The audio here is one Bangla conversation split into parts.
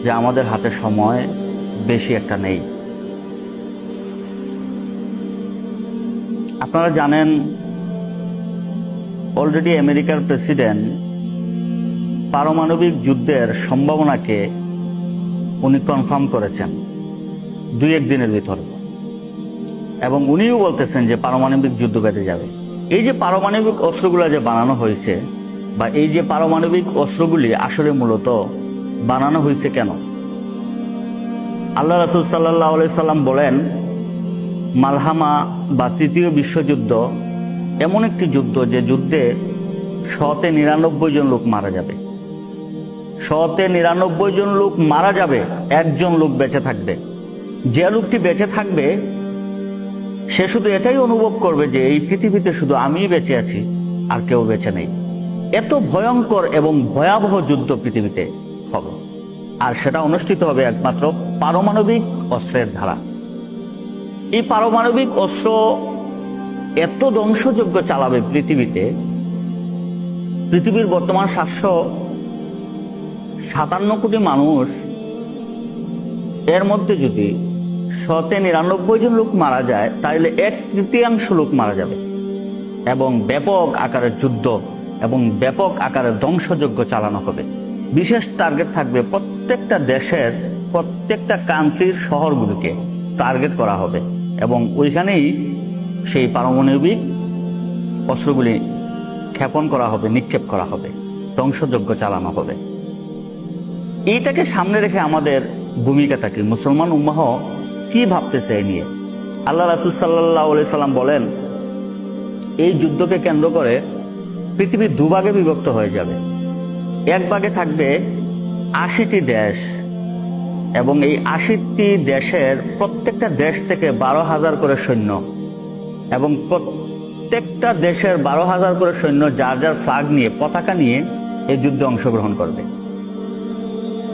যে আমাদের হাতে সময় বেশি একটা নেই। আপনারা জানেন অলরেডি আমেরিকার প্রেসিডেন্ট পারমাণবিক যুদ্ধের সম্ভাবনাকে উনি কনফার্ম করেছেন 2-1 দিনের ভিতরে, এবং উনিও বলতেছেন যে পারমাণবিক যুদ্ধ বেঁধে যাবে। এই যে পারমাণবিক অস্ত্রগুলো যে বানানো হয়েছে, বা এই যে পারমাণবিক অস্ত্রগুলি আসলে মূলত বানানো হয়েছে কেন? আল্লাহ রাসূল সাল্লাল্লাহু আলাইহি সাল্লাম বলেন, মালহামা বা তৃতীয় বিশ্বযুদ্ধ এমন একটি যুদ্ধ যে যুদ্ধে 199 জন লোক মারা যাবে। 199 জন লোক মারা যাবে, একজন লোক বেঁচে থাকবে। যে লোকটি বেঁচে থাকবে সে শুধু এটাই অনুভব করবে যে এই পৃথিবীতে শুধু আমিই বেঁচে আছি, আর কেউ বেঁচে নেই। এত ভয়ঙ্কর এবং ভয়াবহ যুদ্ধ পৃথিবীতে হবে, আর সেটা অনুষ্ঠিত হবে একমাত্র পারমাণবিক অস্ত্রের দ্বারা। এই পারমাণবিক অস্ত্র এত ধ্বংসযজ্ঞ চালাবে পৃথিবীর বর্তমান 757 কোটি মানুষ, এর মধ্যে যদি 199 জন লোক মারা যায়, তাহলে 1/3 লোক মারা যাবে, এবং ব্যাপক আকারের যুদ্ধ এবং ব্যাপক আকারের ধ্বংসযজ্ঞ চালানো হবে। বিশেষ টার্গেট থাকবে প্রত্যেকটা দেশের, প্রত্যেকটা কান্ট্রির শহরগুলিকে টার্গেট করা হবে, এবং ওইখানেই সেই পারমাণবিক অস্ত্রগুলি ক্ষেপণ করা হবে, নিক্ষেপ করা হবে, ধ্বংসযজ্ঞ চালানো হবে। এইটাকে সামনে রেখে আমাদের ভূমিকাটা কি? মুসলমান উম্মাহ কি ভাবতেছে এই নিয়ে? আল্লাহ রাসূল সাল্লাল্লাহু আলাইহি সাল্লাম বলেন, এই যুদ্ধকে কেন্দ্র করে পৃথিবী 2 ভাগে বিভক্ত হয়ে যাবে। এক ভাগে থাকবে 80টি দেশ, এবং এই 80টি দেশের প্রত্যেকটা দেশ থেকে 12,000 করে সৈন্য, এবং প্রত্যেকটা দেশের 12,000 করে সৈন্য যার যার ফ্ল্যাগ নিয়ে, পতাকা নিয়ে এই যুদ্ধে অংশগ্রহণ করবে।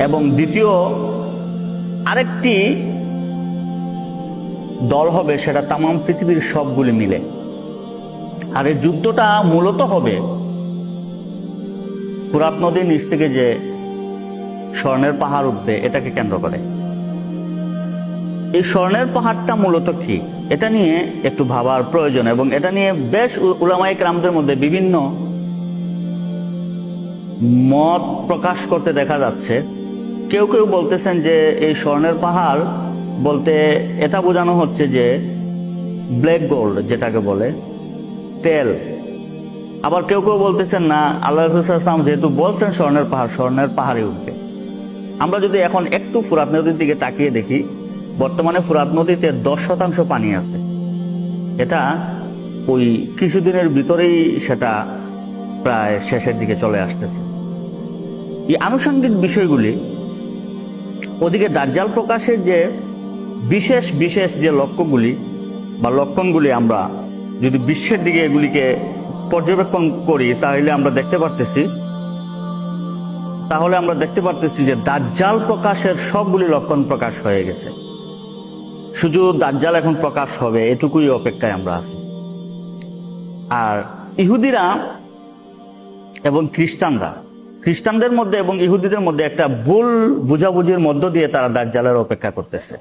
এবং দ্বিতীয় আরেকটি দল হবে, সেটা তামাম পৃথিবীর সবগুলি মিলে। আর এই যুদ্ধটা মূলত হবে ফুরাত নদীর নিচ থেকে যে স্বর্ণের পাহাড় উঠবে, এটাকে কেন্দ্র করে। এই স্বর্ণের পাহাড়টা মূলত কি, এটা নিয়ে একটু ভাবার প্রয়োজন, এবং এটা নিয়ে বেশ উলামায়ে কেরামদের মধ্যে বিভিন্ন মত প্রকাশ করতে দেখা যাচ্ছে। কেউ কেউ বলতেছেন যে এই স্বর্ণের পাহাড় বলতে এটা বোঝানো হচ্ছে যে ব্ল্যাক গোল্ড, যেটাকে বলে তেল। আবার কেউ কেউ বলতেছেন না, আল্লাহ রাসূল সাল্লাল্লাহু আলাইহি ওয়াসাল্লাম যেহেতু বলছেন স্বর্ণের পাহাড়, স্বর্ণের পাহাড়ে উঠবে। আমরা যদি এখন একটু ফুরাত নদীর দিকে তাকিয়ে দেখি, বর্তমানে ফুরাত নদীতে 10% পানি আছে। এটা ওই কিছুদিনের ভিতরেই সেটা প্রায় শেষের দিকে চলে আসতেছে। এই আনুষঙ্গিক বিষয়গুলি, ওদিকে দাজ্জাল প্রকাশের যে বিশেষ বিশেষ যে লক্ষ্যগুলি বা লক্ষণগুলি, আমরা যদি বিশ্বের দিকে এগুলিকে পর্যবেক্ষণ করি, তাহলে আমরা দেখতে পারতেছি যে দাজ্জাল প্রকাশের সবগুলি লক্ষণ প্রকাশ হয়ে গেছে। শুধু দাজ্জাল এখন প্রকাশ হবে, এটুকুই অপেক্ষায় আমরা আছি। আর ইহুদিরা এবং খ্রিস্টানদের মধ্যে এবং ইহুদিদের মধ্যে একটা ভুল বুঝাবুঝির মধ্য দিয়ে তারা দাজ্জালের অপেক্ষা করতেছে।